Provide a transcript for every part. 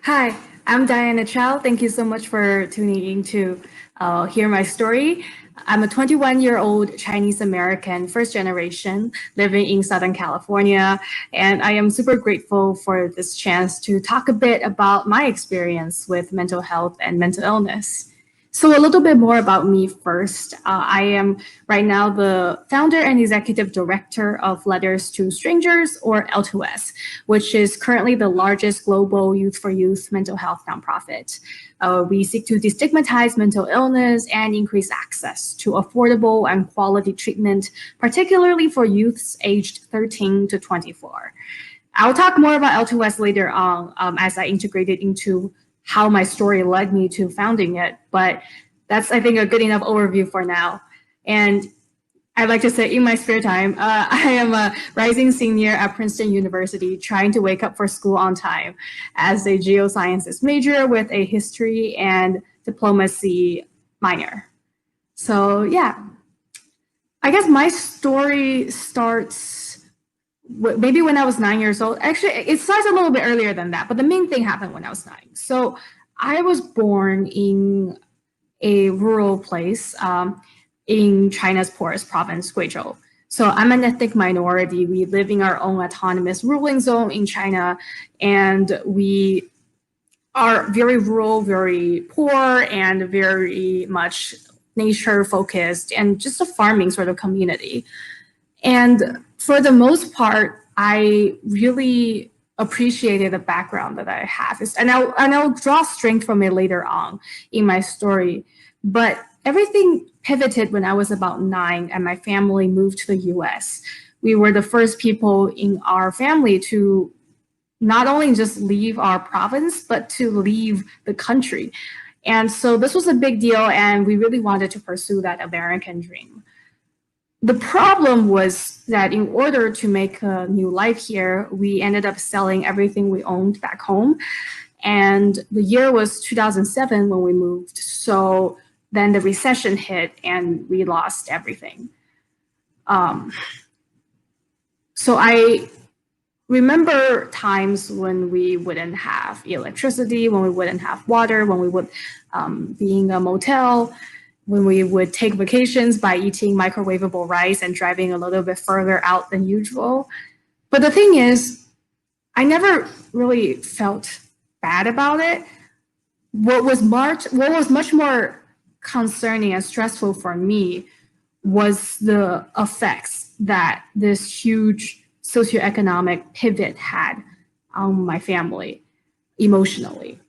Hi, I'm Diana Chow. Thank you so much for tuning in to hear my story. I'm a 21-year-old Chinese American, first generation, living in Southern California, and I am super grateful for this chance to talk a bit about my experience with mental health and mental illness. So a little bit more about me first. I am right now the founder and executive director of Letters to Strangers, or L2S, which is currently the largest global youth for youth mental health nonprofit. We seek to destigmatize mental illness and increase access to affordable and quality treatment, particularly for youths aged 13 to 24. I'll talk more about L2S later on as I integrate it into how my story led me to founding it. But that's, I think, a good enough overview for now. And I'd like to say in my spare time, I am a rising senior at Princeton University trying to wake up for school on time as a geosciences major with a history and diplomacy minor. So yeah, I guess my story starts maybe when I was 9 years old. Actually, it starts a little bit earlier than that, but the main thing happened when I was 9. So I was born in a rural place in China's poorest province, Guizhou. So I'm an ethnic minority. We live in our own autonomous ruling zone in China, and we are very rural, very poor, and very much nature focused, and just a farming sort of community. And for the most part, I really appreciated the background that I have. And I'll draw strength from it later on in my story. But everything pivoted when I was about 9 and my family moved to the US. We were the first people in our family to not only just leave our province, but to leave the country. And so this was a big deal, and we really wanted to pursue that American dream. The problem was that in order to make a new life here, we ended up selling everything we owned back home. And the year was 2007 when we moved. So then the recession hit and we lost everything. So I remember times when we wouldn't have electricity, when we wouldn't have water, when we would be in a motel, when we would take vacations by eating microwavable rice and driving a little bit further out than usual. But the thing is, I never really felt bad about it. What was much more concerning and stressful for me was the effects that this huge socioeconomic pivot had on my family emotionally.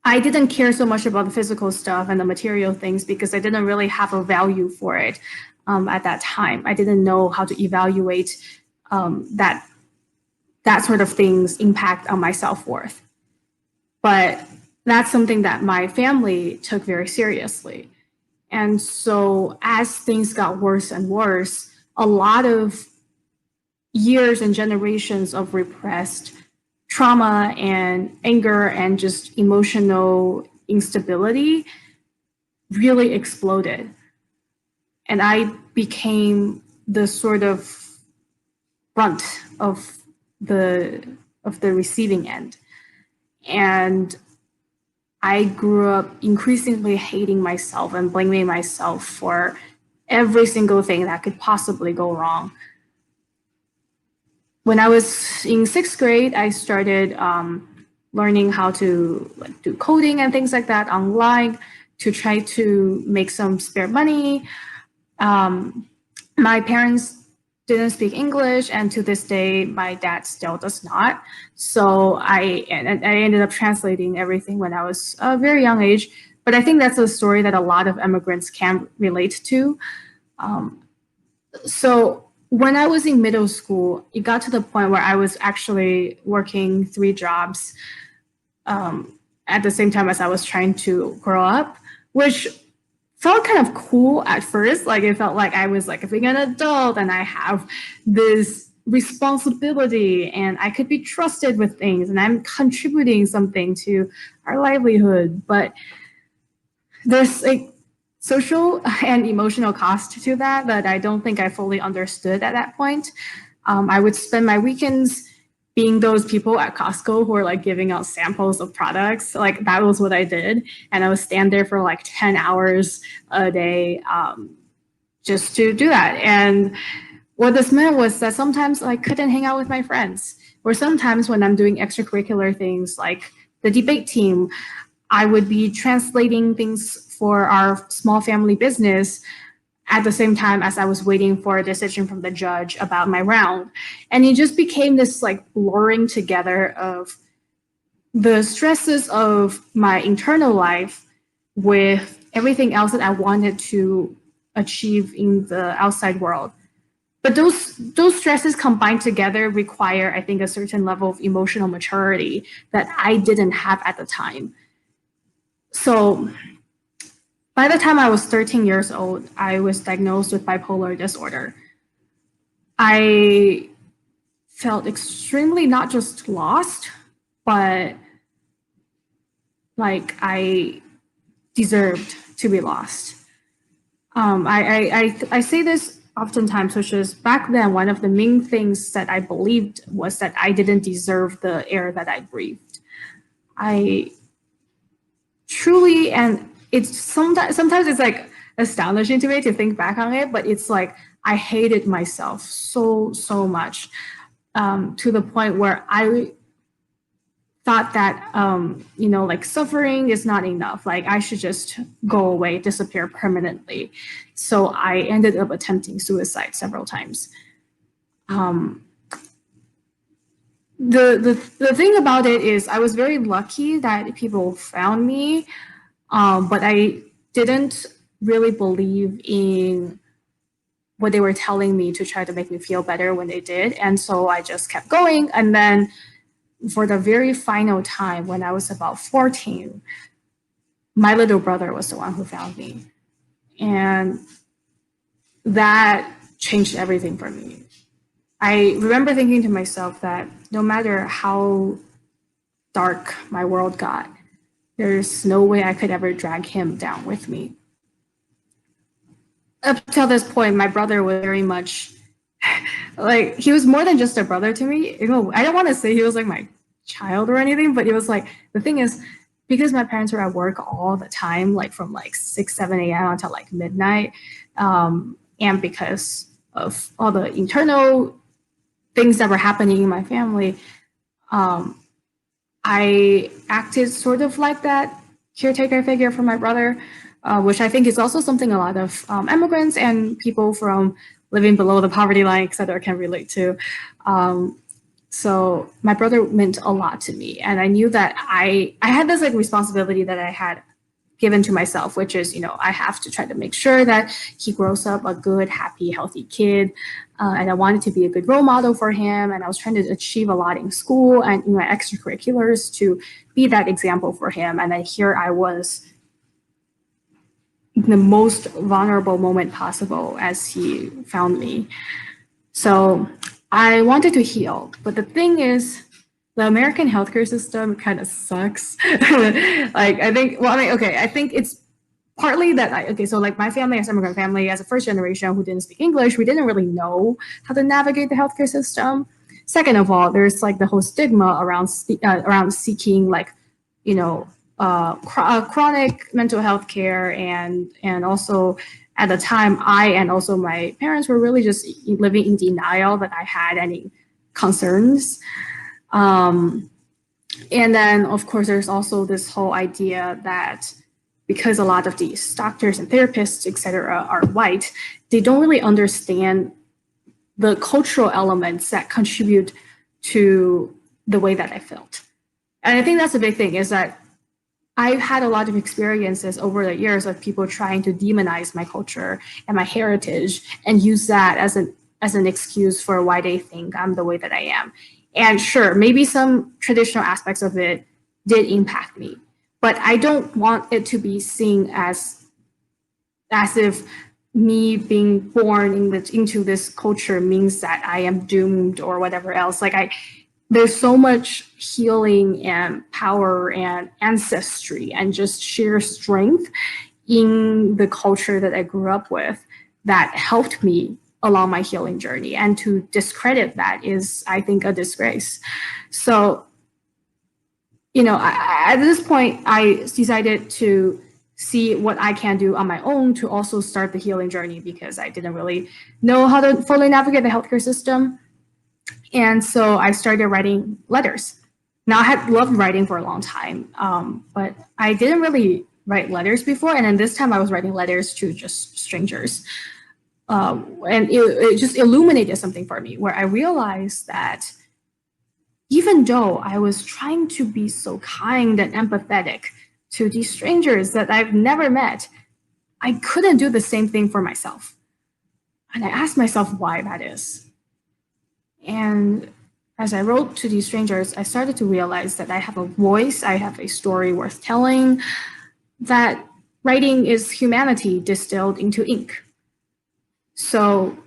I didn't care so much about the physical stuff and the material things because I didn't really have a value for it at that time. I didn't know how to evaluate that sort of things impact on my self-worth. But that's something that my family took very seriously. And so as things got worse and worse, a lot of years and generations of repressed trauma and anger and just emotional instability really exploded. And I became the sort of brunt of the receiving end. And I grew up increasingly hating myself and blaming myself for every single thing that could possibly go wrong. When I was in 6th grade, I started learning how to do coding and things like that online to try to make some spare money. My parents didn't speak English, and to this day, my dad still does not. So I ended up translating everything when I was a very young age. But I think that's a story that a lot of immigrants can relate to. So when I was in middle school, it got to the point where I was actually working 3 jobs at the same time as I was trying to grow up, which felt kind of cool at first. Like it felt like I was like being an adult and I have this responsibility and I could be trusted with things and I'm contributing something to our livelihood. But there's a social and emotional cost to that I don't think I fully understood at that point. I would spend my weekends being those people at Costco who are like giving out samples of products. Like that was what I did. And I would stand there for like 10 hours a day just to do that. And what this meant was that sometimes I couldn't hang out with my friends, or sometimes when I'm doing extracurricular things like the debate team, I would be translating things for our small family business at the same time as I was waiting for a decision from the judge about my round. And it just became this like blurring together of the stresses of my internal life with everything else that I wanted to achieve in the outside world. But those stresses combined together require, I think, a certain level of emotional maturity that I didn't have at the time. So by the time I was 13 years old, I was diagnosed with bipolar disorder. I felt extremely not just lost, but like I deserved to be lost. I say this oftentimes, which is back then, one of the main things that I believed was that I didn't deserve the air that I breathed. I truly, and it's sometimes it's like astonishing to me to think back on it, but it's like I hated myself so much to the point where I thought that like suffering is not enough, like I should just go away, disappear permanently. So I ended up attempting suicide several times. The thing about it is I was very lucky that people found me, but I didn't really believe in what they were telling me to try to make me feel better when they did. And so I just kept going. And then for the very final time, when I was about 14, my little brother was the one who found me. And that changed everything for me. I remember thinking to myself that no matter how dark my world got, there's no way I could ever drag him down with me. Up till this point, my brother was very much like, he was more than just a brother to me. You know, I don't want to say he was like my child or anything, but it was like, the thing is, because my parents were at work all the time, like from like 6, 7 a.m. until like midnight, and because of all the internal things that were happening in my family, I acted sort of like that caretaker figure for my brother, which I think is also something a lot of immigrants and people from living below the poverty line, et cetera, can relate to. So my brother meant a lot to me. And I knew that I had this like responsibility that I had given to myself, which is, I have to try to make sure that he grows up a good, happy, healthy kid. And I wanted to be a good role model for him. And I was trying to achieve a lot in school and in my extracurriculars to be that example for him. And then here I was in the most vulnerable moment possible as he found me. So I wanted to heal. But the thing is, the American healthcare system kind of sucks. Like, I think it's partly that, so like my family, as an immigrant family, as a first generation who didn't speak English, we didn't really know how to navigate the healthcare system. Second of all, there's like the whole stigma around seeking like, chronic mental health care, and also at the time, I and also my parents were really just living in denial that I had any concerns. And then, of course, there's also this whole idea that because a lot of these doctors and therapists, et cetera, are white, they don't really understand the cultural elements that contribute to the way that I felt. And I think that's a big thing, is that I've had a lot of experiences over the years of people trying to demonize my culture and my heritage and use that as an excuse for why they think I'm the way that I am. And sure, maybe some traditional aspects of it did impact me, but I don't want it to be seen as if me being born into this culture means that I am doomed or whatever else. Like there's so much healing and power and ancestry and just sheer strength in the culture that I grew up with that helped me along my healing journey. And to discredit that is, I think, a disgrace. So, at this point, I decided to see what I can do on my own to also start the healing journey, because I didn't really know how to fully navigate the healthcare system. And so I started writing letters. Now, I had loved writing for a long time, but I didn't really write letters before. And then this time I was writing letters to just strangers. And it just illuminated something for me, where I realized that even though I was trying to be so kind and empathetic to these strangers that I've never met, I couldn't do the same thing for myself. And I asked myself why that is. And as I wrote to these strangers, I started to realize that I have a voice, I have a story worth telling, that writing is humanity distilled into ink. So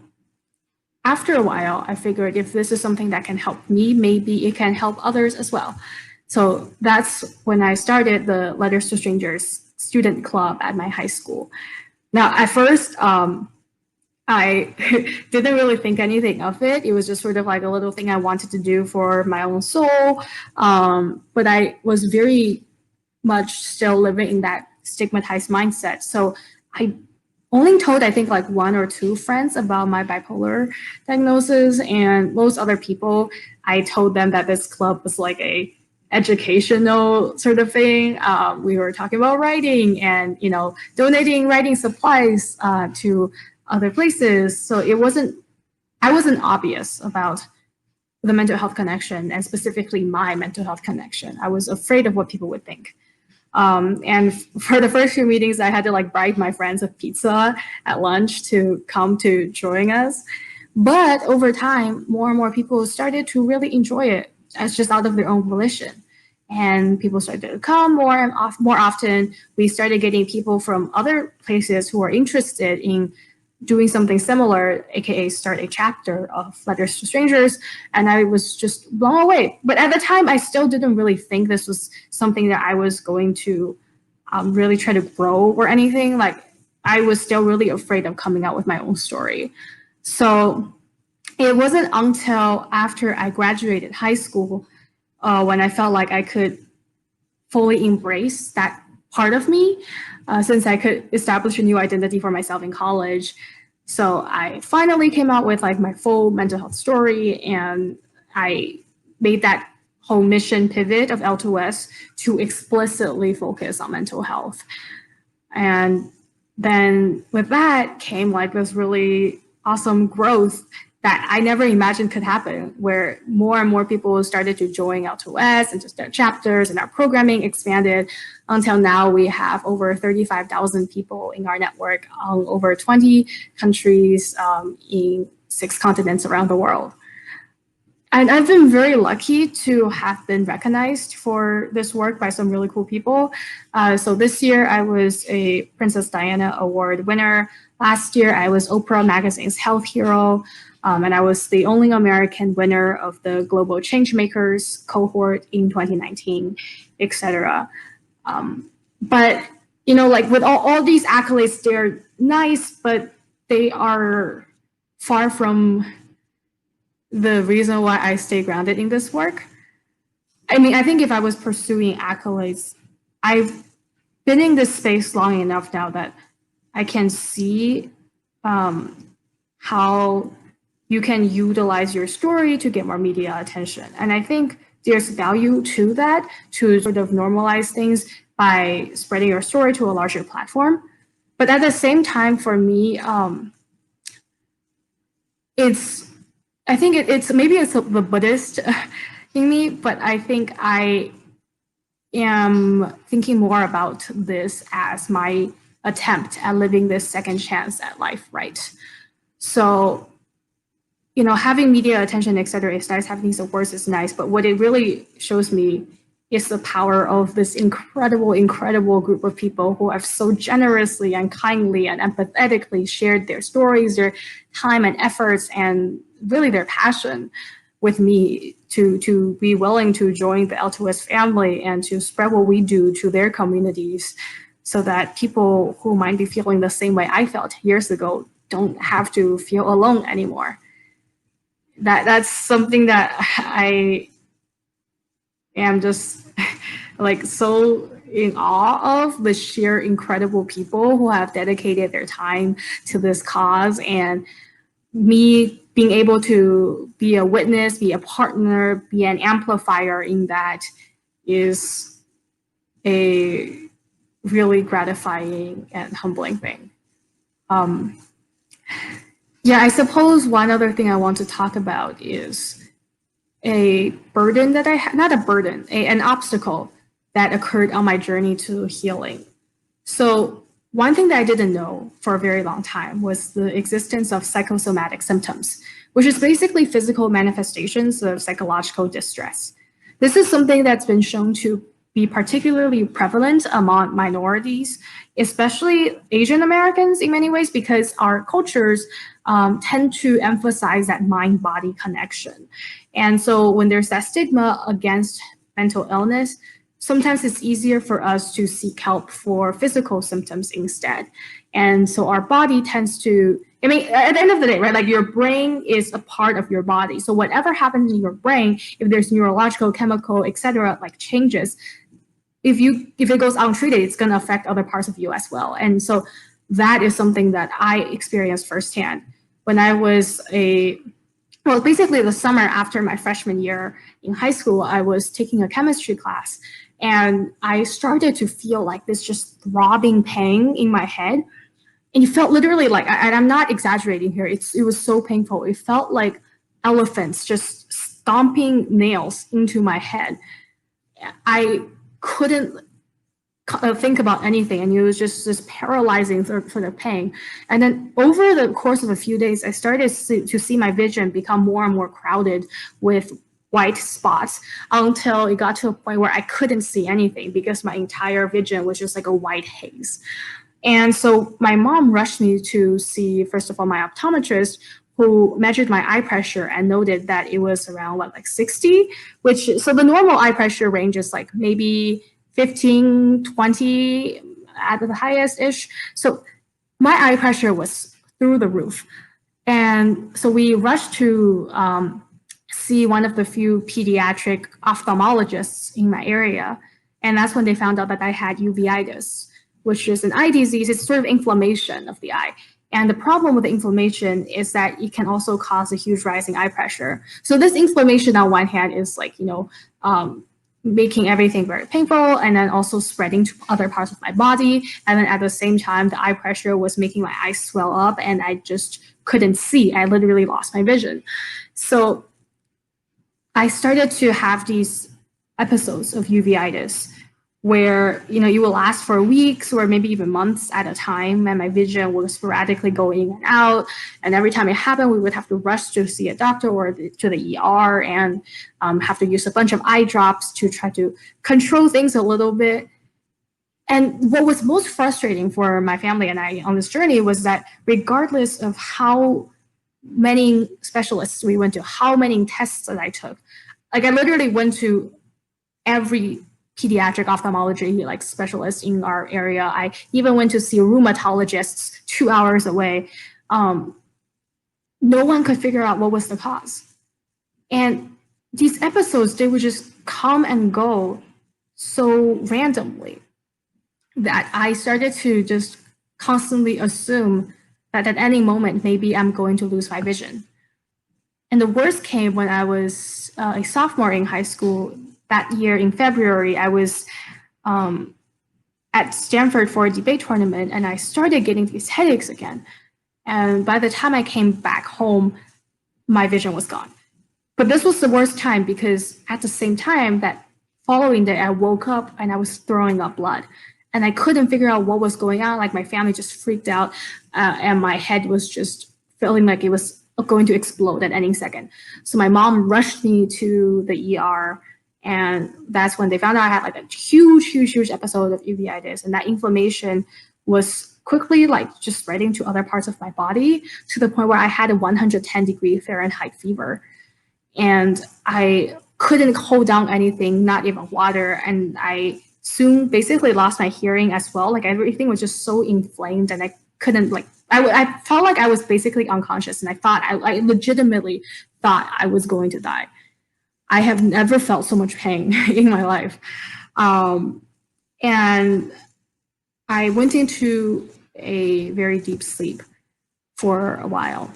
after a while, I figured if this is something that can help me, maybe it can help others as well. So that's when I started the Letters to Strangers student club at my high school. Now, at first, I didn't really think anything of it. It was just sort of like a little thing I wanted to do for my own soul. But I was very much still living in that stigmatized mindset. So I only told, I think, like 1 or 2 friends about my bipolar diagnosis, and most other people, I told them that this club was like a educational sort of thing. We were talking about writing and, donating writing supplies to other places. So I wasn't obvious about the mental health connection, and specifically my mental health connection. I was afraid of what people would think. And for the first few meetings, I had to like bribe my friends with pizza at lunch to come to join us. But over time, more and more people started to really enjoy it as just out of their own volition. And people started to come more often. We started getting people from other places who are interested in doing something similar, aka start a chapter of Letters to Strangers, and I was just blown away. But at the time, I still didn't really think this was something that I was going to really try to grow or anything. Like, I was still really afraid of coming out with my own story. So it wasn't until after I graduated high school when I felt like I could fully embrace that part of me, since I could establish a new identity for myself in college. So I finally came out with like my full mental health story, and I made that whole mission pivot of L2S to explicitly focus on mental health. And then with that came like this really awesome growth that I never imagined could happen, where more and more people started to join L2S and just their chapters, and our programming expanded until now we have over 35,000 people in our network on over 20 countries in 6 continents around the world. And I've been very lucky to have been recognized for this work by some really cool people. So this year I was a Princess Diana Award winner. Last year I was Oprah Magazine's Health Hero. And I was the only American winner of the Global Changemakers cohort in 2019, etc. But, like with all these accolades, they're nice, but they are far from the reason why I stay grounded in this work. I mean, I think if I was pursuing accolades, I've been in this space long enough now that I can see how you can utilize your story to get more media attention. And I think there's value to that, to sort of normalize things by spreading your story to a larger platform. But at the same time, for me, I think it's maybe it's the Buddhist in me, but I think I am thinking more about this as my attempt at living this second chance at life, right? So, having media attention, et cetera, is nice, having these awards is nice, but what it really shows me is the power of this incredible, incredible group of people who have so generously and kindly and empathetically shared their stories, their time and efforts, and really their passion with me to be willing to join the L2S family and to spread what we do to their communities, so that people who might be feeling the same way I felt years ago don't have to feel alone anymore. That's something that I am just like so in awe of, the sheer incredible people who have dedicated their time to this cause, and me being able to be a witness, be a partner, be an amplifier in that is a really gratifying and humbling thing. Yeah, I suppose one other thing I want to talk about is a burden that I had, not a burden, an obstacle that occurred on my journey to healing. So one thing that I didn't know for a very long time was the existence of psychosomatic symptoms, which is basically physical manifestations of psychological distress. This is something that's been shown to be particularly prevalent among minorities, especially Asian Americans in many ways, because our cultures tend to emphasize that mind-body connection. And so when there's that stigma against mental illness, sometimes it's easier for us to seek help for physical symptoms instead. And so our body tends to, I mean, at the end of the day, right, like your brain is a part of your body. So whatever happens in your brain, if there's neurological, chemical, et cetera, like changes, if it goes untreated, it's going to affect other parts of you as well. And so that is something that I experienced firsthand when I was basically the summer after my freshman year in high school. I was taking a chemistry class, and I started to feel like this just throbbing pain in my head. And it felt literally like, and I'm not exaggerating here, it was so painful. It felt like elephants just stomping nails into my head. I couldn't think about anything, and it was just this paralyzing sort of pain. And then over the course of a few days, I started to see my vision become more and more crowded with white spots until it got to a point where I couldn't see anything because my entire vision was just like a white haze. And so my mom rushed me to see, first of all, my optometrist, who measured my eye pressure and noted that it was around like 60, so the normal eye pressure range is like maybe 15, 20 at the highest ish. So my eye pressure was through the roof. And so we rushed to see one of the few pediatric ophthalmologists in my area. And that's when they found out that I had uveitis, which is an eye disease. It's sort of inflammation of the eye. And the problem with the inflammation is that it can also cause a huge rise in eye pressure. So this inflammation on one hand is like, making everything very painful, and then also spreading to other parts of my body. And then at the same time, the eye pressure was making my eyes swell up, and I just couldn't see. I literally lost my vision. So I started to have these episodes of uveitis where, it will last for weeks or maybe even months at a time, and my vision will sporadically go in and out. And every time it happened, we would have to rush to see a doctor or to the ER and have to use a bunch of eye drops to try to control things a little bit. And what was most frustrating for my family and I on this journey was that regardless of how many specialists we went to, how many tests that I took, like I literally went to every pediatric ophthalmology specialist in our area. I even went to see rheumatologists 2 hours away. No one could figure out what was the cause. And these episodes, they would just come and go so randomly that I started to just constantly assume that at any moment, maybe I'm going to lose my vision. And the worst came when I was a sophomore in high school. That year in February, I was at Stanford for a debate tournament, and I started getting these headaches again. And by the time I came back home, my vision was gone. But this was the worst time because at the same time, that following day, I woke up and I was throwing up blood. And I couldn't figure out what was going on. Like my family just freaked out, and my head was just feeling like it was going to explode at any second. So my mom rushed me to the ER. And that's when they found out I had like a huge episode of uveitis, and that inflammation was quickly just spreading to other parts of my body to the point where I had a 110-degree Fahrenheit fever, and I couldn't hold down anything, not even water, and I soon basically lost my hearing as well. Like everything was just so inflamed, and I I felt like I was basically unconscious, and I legitimately thought I was going to die. I have never felt so much pain in my life. And I went into a very deep sleep for a while.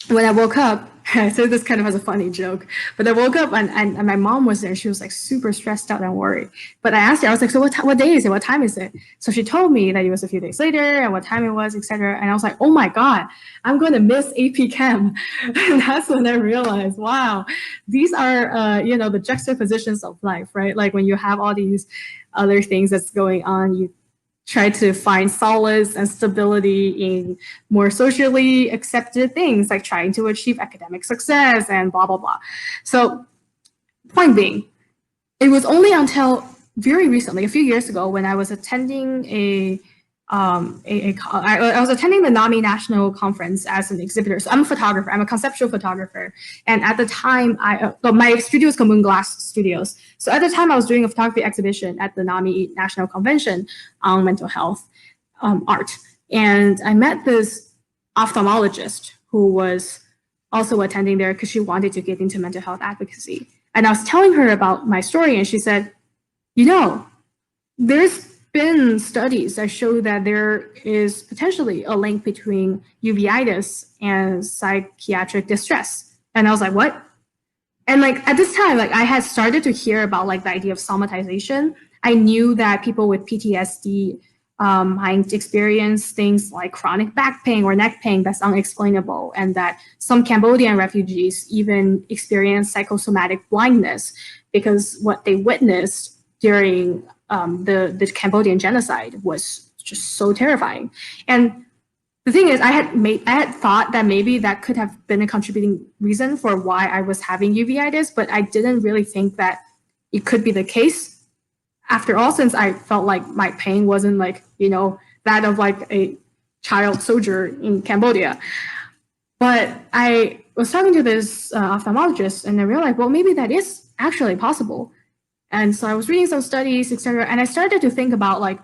When I woke up, I said this kind of as a funny joke, but I woke up and my mom was there. She was like super stressed out and worried. But I asked her, I was like, so what day is it? What time is it? So she told me that it was a few days later and what time it was, etc. And I was like, oh my God, I'm going to miss AP Chem. And that's when I realized, wow, these are, the juxtapositions of life, right? Like when you have all these other things that's going on, you try to find solace and stability in more socially accepted things, like trying to achieve academic success and blah, blah, blah. So point being, it was only until very recently, a few years ago, when I was attending I was attending the NAMI National Conference as an exhibitor. So I'm a photographer. I'm a conceptual photographer. And at the time, my studio is Moon Glass Studios. So at the time, I was doing a photography exhibition at the NAMI National Convention on mental health art. And I met this ophthalmologist who was also attending there because she wanted to get into mental health advocacy. And I was telling her about my story, and she said, there's been studies that show that there is potentially a link between uveitis and psychiatric distress. And I was like, what? And like at this time, like I had started to hear about like the idea of somatization. I knew that people with PTSD might experience things like chronic back pain or neck pain that's unexplainable, and that some Cambodian refugees even experience psychosomatic blindness because what they witnessed during the Cambodian genocide was just so terrifying. And the thing is, I had thought that maybe that could have been a contributing reason for why I was having uveitis, but I didn't really think that it could be the case. After all, since I felt like my pain wasn't like, that of like a child soldier in Cambodia. But I was talking to this ophthalmologist, and I realized, well, maybe that is actually possible. And so I was reading some studies, etc. And I started to think about like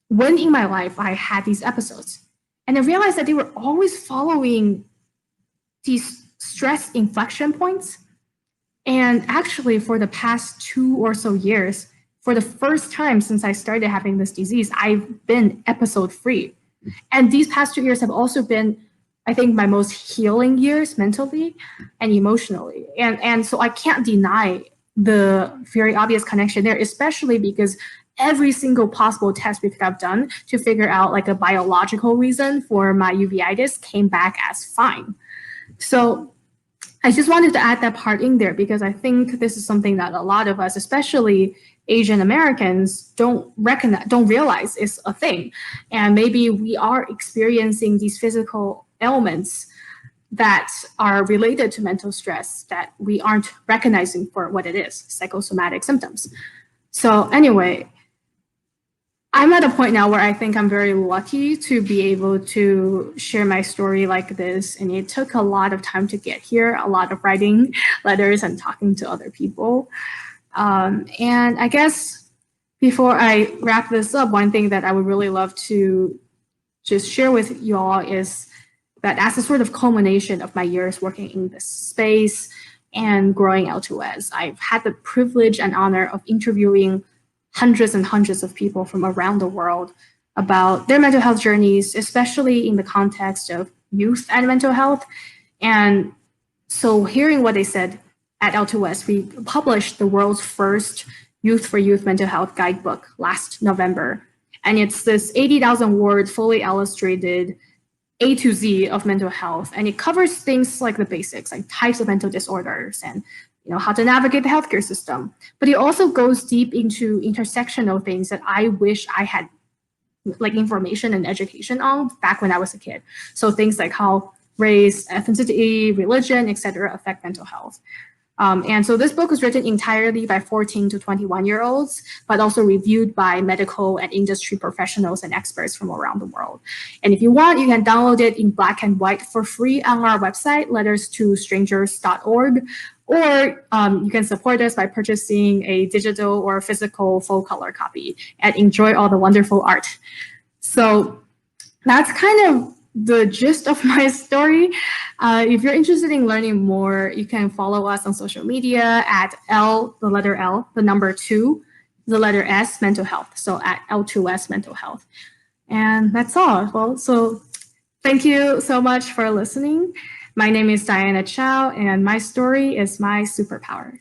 when in my life I had these episodes. And I realized that they were always following these stress inflection points. And actually for the past 2 or so years, for the first time since I started having this disease, I've been episode free. And these past 2 years have also been, I think, my most healing years mentally and emotionally. And so I can't deny the very obvious connection there, especially because every single possible test we could have done to figure out like a biological reason for my uveitis came back as fine. So I just wanted to add that part in there because I think this is something that a lot of us, especially Asian Americans, don't realize is a thing. And maybe we are experiencing these physical ailments that are related to mental stress that we aren't recognizing for what it is, psychosomatic symptoms. So anyway, I'm at a point now where I think I'm very lucky to be able to share my story like this. And it took a lot of time to get here, a lot of writing letters and talking to other people. And I guess before I wrap this up, one thing that I would really love to just share with you all is that as a sort of culmination of my years working in this space and growing L2S, I've had the privilege and honor of interviewing hundreds and hundreds of people from around the world about their mental health journeys, especially in the context of youth and mental health. And so hearing what they said at L2S, we published the world's first Youth for Youth mental health guidebook last November. And it's this 80,000 word, fully illustrated A to Z of mental health. And it covers things like the basics, like types of mental disorders and how to navigate the healthcare system. But it also goes deep into intersectional things that I wish I had like information and education on back when I was a kid. So things like how race, ethnicity, religion, etc. affect mental health. And so this book was written entirely by 14 to 21-year-olds, but also reviewed by medical and industry professionals and experts from around the world. And if you want, you can download it in black and white for free on our website, letterstostrangers.org, or you can support us by purchasing a digital or physical full color copy and enjoy all the wonderful art. So that's kind of the gist of my story. If you're interested in learning more, you can follow us on social media at L, the letter L, the number 2, the letter S, mental health. So at L2S mental health. And that's all. Well, so thank you so much for listening. My name is Diana Chow, and my story is my superpower.